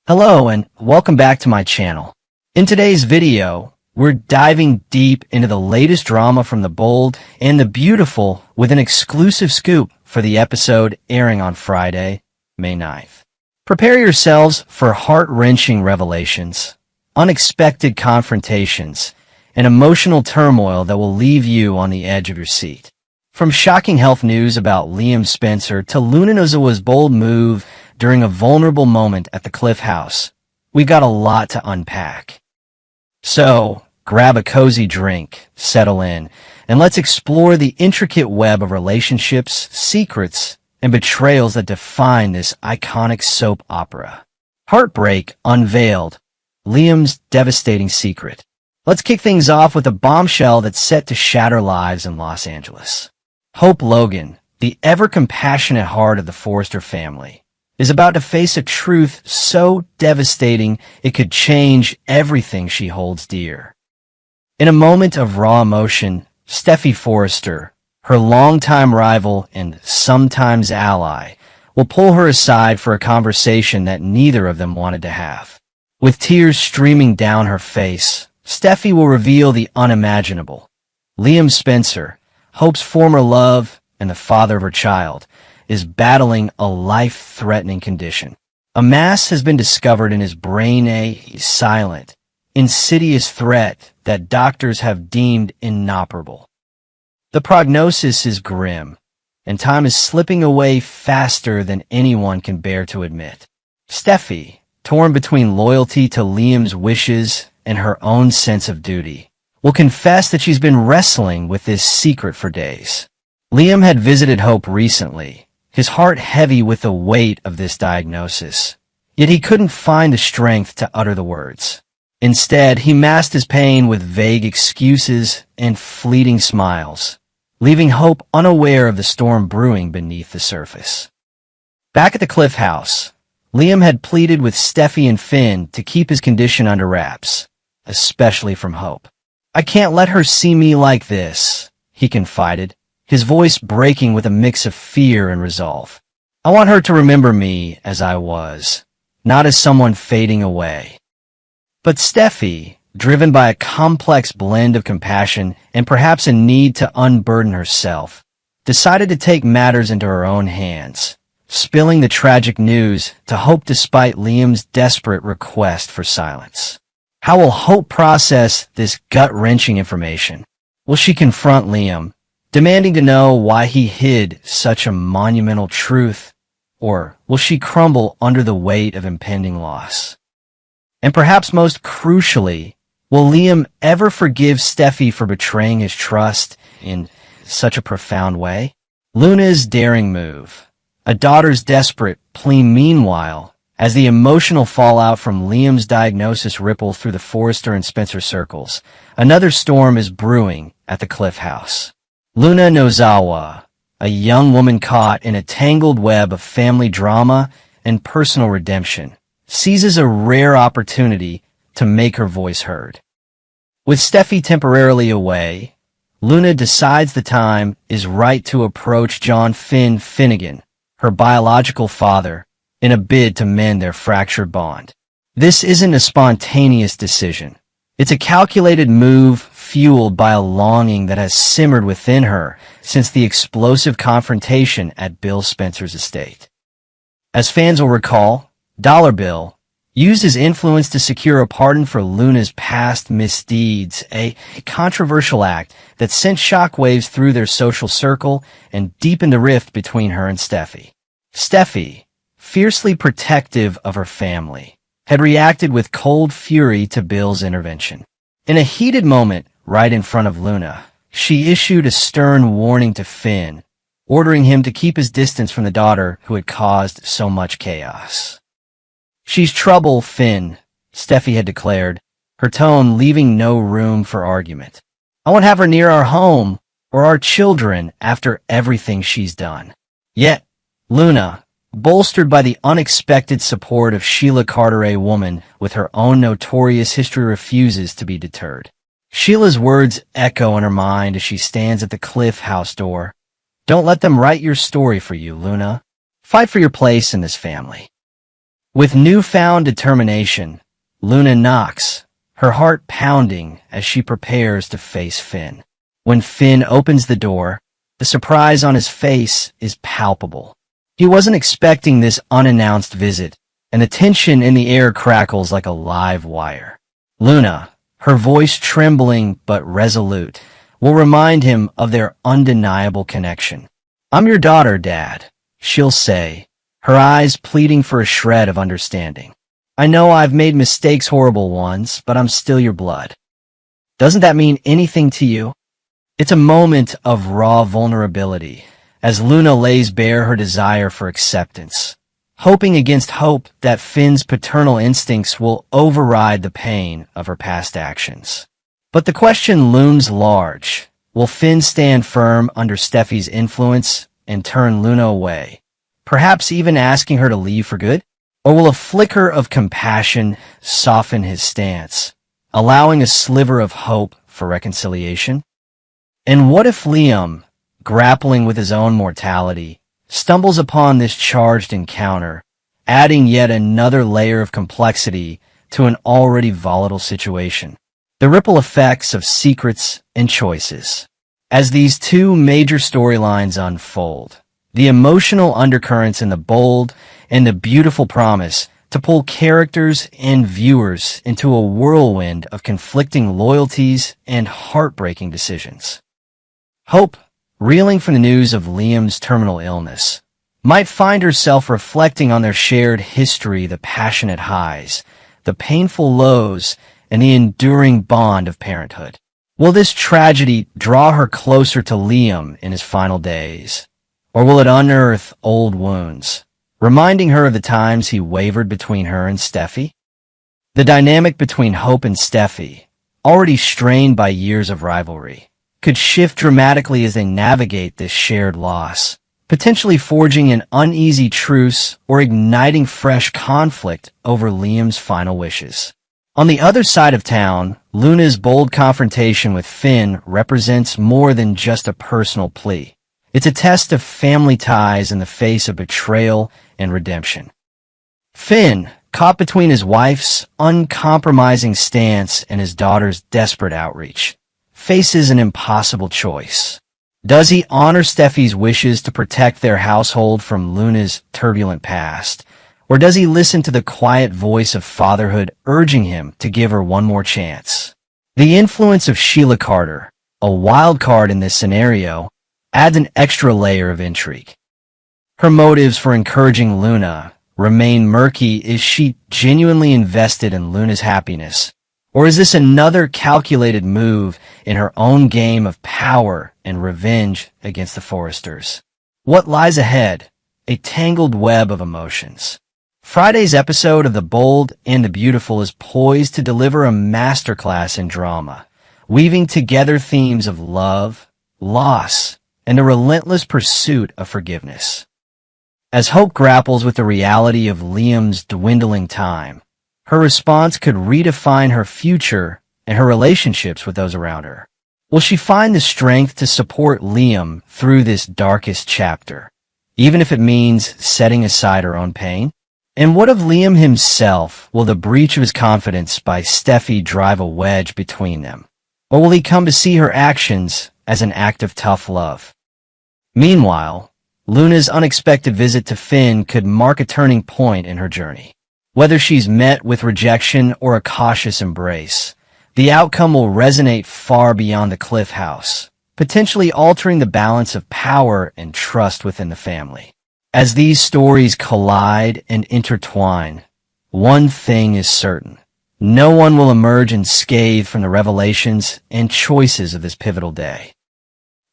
Hello and welcome back to my channel. In today's video, we're diving deep into the latest drama from The Bold and the Beautiful with an exclusive scoop for the episode airing on Friday, May 9th. Prepare yourselves for heart-wrenching revelations, unexpected confrontations, and emotional turmoil that will leave you on the edge of your seat. From shocking health news about Liam Spencer to Luna Nozawa's bold move during a vulnerable moment at the Cliff House, we've got a lot to unpack. So, grab a cozy drink, settle in, and let's explore the intricate web of relationships, secrets, and betrayals that define this iconic soap opera. Heartbreak Unveiled, Liam's devastating secret. Let's kick things off with a bombshell that's set to shatter lives in Los Angeles. Hope Logan, the ever-compassionate heart of the Forrester family, is about to face a truth so devastating it could change everything she holds dear. In a moment of raw emotion, Steffy Forrester, her longtime rival and sometimes ally, will pull her aside for a conversation that neither of them wanted to have. With tears streaming down her face, Steffy will reveal the unimaginable. Liam Spencer, Hope's former love and the father of her child, is battling a life-threatening condition. A mass has been discovered in his brain, a silent, insidious threat that doctors have deemed inoperable. The prognosis is grim, and time is slipping away faster than anyone can bear to admit. Steffy, torn between loyalty to Liam's wishes and her own sense of duty, will confess that she's been wrestling with this secret for days. Liam had visited Hope recently, his heart heavy with the weight of this diagnosis, yet he couldn't find the strength to utter the words. Instead, he masked his pain with vague excuses and fleeting smiles, leaving Hope unaware of the storm brewing beneath the surface. Back at the Cliff House, Liam had pleaded with Steffy and Finn to keep his condition under wraps, especially from Hope. "I can't let her see me like this," he confided, his voice breaking with a mix of fear and resolve. "I want her to remember me as I was, not as someone fading away." But Steffy, driven by a complex blend of compassion and perhaps a need to unburden herself, decided to take matters into her own hands, spilling the tragic news to Hope despite Liam's desperate request for silence. How will Hope process this gut-wrenching information? Will she confront Liam, demanding to know why he hid such a monumental truth? Or will she crumble under the weight of impending loss? And perhaps most crucially, will Liam ever forgive Steffy for betraying his trust in such a profound way? Luna's daring move, a daughter's desperate plea meanwhile, as the emotional fallout from Liam's diagnosis ripples through the Forrester and Spencer circles, another storm is brewing at the Cliff House. Luna Nozawa, a young woman caught in a tangled web of family drama and personal redemption, seizes a rare opportunity to make her voice heard. With Steffy temporarily away, Luna decides the time is right to approach John Finn Finnegan, her biological father, in a bid to mend their fractured bond. This isn't a spontaneous decision. It's a calculated move fueled by a longing that has simmered within her since the explosive confrontation at Bill Spencer's estate. As fans will recall, Dollar Bill used his influence to secure a pardon for Luna's past misdeeds, a controversial act that sent shockwaves through their social circle and deepened the rift between her and Steffy. Steffy, fiercely protective of her family, had reacted with cold fury to Bill's intervention. In a heated moment right in front of Luna, she issued a stern warning to Finn, ordering him to keep his distance from the daughter who had caused so much chaos. "She's trouble, Finn," Steffy had declared, her tone leaving no room for argument. "I won't have her near our home or our children after everything she's done." Yet, Luna, bolstered by the unexpected support of Sheila Carter, a woman with her own notorious history, refuses to be deterred. Sheila's words echo in her mind as she stands at the Cliff House door. "Don't let them write your story for you, Luna. Fight for your place in this family." With newfound determination, Luna knocks, her heart pounding as she prepares to face Finn. When Finn opens the door, the surprise on his face is palpable. He wasn't expecting this unannounced visit, and the tension in the air crackles like a live wire. Luna, her voice trembling but resolute, will remind him of their undeniable connection. "I'm your daughter, Dad," she'll say, her eyes pleading for a shred of understanding. "I know I've made mistakes, horrible ones, but I'm still your blood." Doesn't that mean anything to you? It's a moment of raw vulnerability as Luna lays bare her desire for acceptance, hoping against hope that Finn's paternal instincts will override the pain of her past actions. But the question looms large. Will Finn stand firm under Steffi's influence and turn Luna away, perhaps even asking her to leave for good? Or will a flicker of compassion soften his stance, allowing a sliver of hope for reconciliation? And what if Liam, grappling with his own mortality, stumbles upon this charged encounter, adding yet another layer of complexity to an already volatile situation? The ripple effects of secrets and choices. As these two major storylines unfold, the emotional undercurrents in The Bold and the Beautiful promise to pull characters and viewers into a whirlwind of conflicting loyalties and heartbreaking decisions. Hope, reeling from the news of Liam's terminal illness, might find herself reflecting on their shared history, the passionate highs, the painful lows, and the enduring bond of parenthood. Will this tragedy draw her closer to Liam in his final days? Or will it unearth old wounds, reminding her of the times he wavered between her and Steffi? The dynamic between Hope and Steffi, already strained by years of rivalry, could shift dramatically as they navigate this shared loss, potentially forging an uneasy truce or igniting fresh conflict over Liam's final wishes. On the other side of town, Luna's bold confrontation with Finn represents more than just a personal plea. It's a test of family ties in the face of betrayal and redemption. Finn, caught between his wife's uncompromising stance and his daughter's desperate outreach, faces an impossible choice. Does he honor Steffi's wishes to protect their household from Luna's turbulent past? Or does he listen to the quiet voice of fatherhood urging him to give her one more chance? The influence of Sheila Carter, a wild card in this scenario, adds an extra layer of intrigue. Her motives for encouraging Luna remain murky. Is she genuinely invested in Luna's happiness? Or is this another calculated move in her own game of power and revenge against the Forresters? What lies ahead? A tangled web of emotions. Friday's episode of The Bold and the Beautiful is poised to deliver a masterclass in drama, weaving together themes of love, loss, and the relentless pursuit of forgiveness. As Hope grapples with the reality of Liam's dwindling time, her response could redefine her future and her relationships with those around her. Will she find the strength to support Liam through this darkest chapter, even if it means setting aside her own pain? And what of Liam himself? Will the breach of his confidence by Steffi drive a wedge between them? Or will he come to see her actions as an act of tough love? Meanwhile, Luna's unexpected visit to Finn could mark a turning point in her journey. Whether she's met with rejection or a cautious embrace, the outcome will resonate far beyond the Cliff House, potentially altering the balance of power and trust within the family. As these stories collide and intertwine, one thing is certain. No one will emerge unscathed from the revelations and choices of this pivotal day.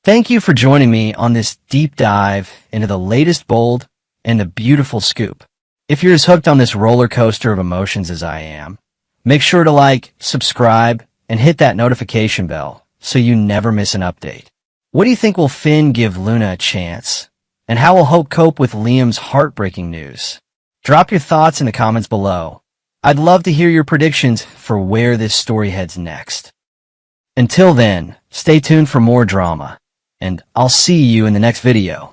Thank you for joining me on this deep dive into the latest Bold and the Beautiful scoop. If you're as hooked on this roller coaster of emotions as I am, make sure to like, subscribe, and hit that notification bell so you never miss an update. What do you think? Will Finn give Luna a chance? And how will Hope cope with Liam's heartbreaking news? Drop your thoughts in the comments below. I'd love to hear your predictions for where this story heads next. Until then, stay tuned for more drama, and I'll see you in the next video.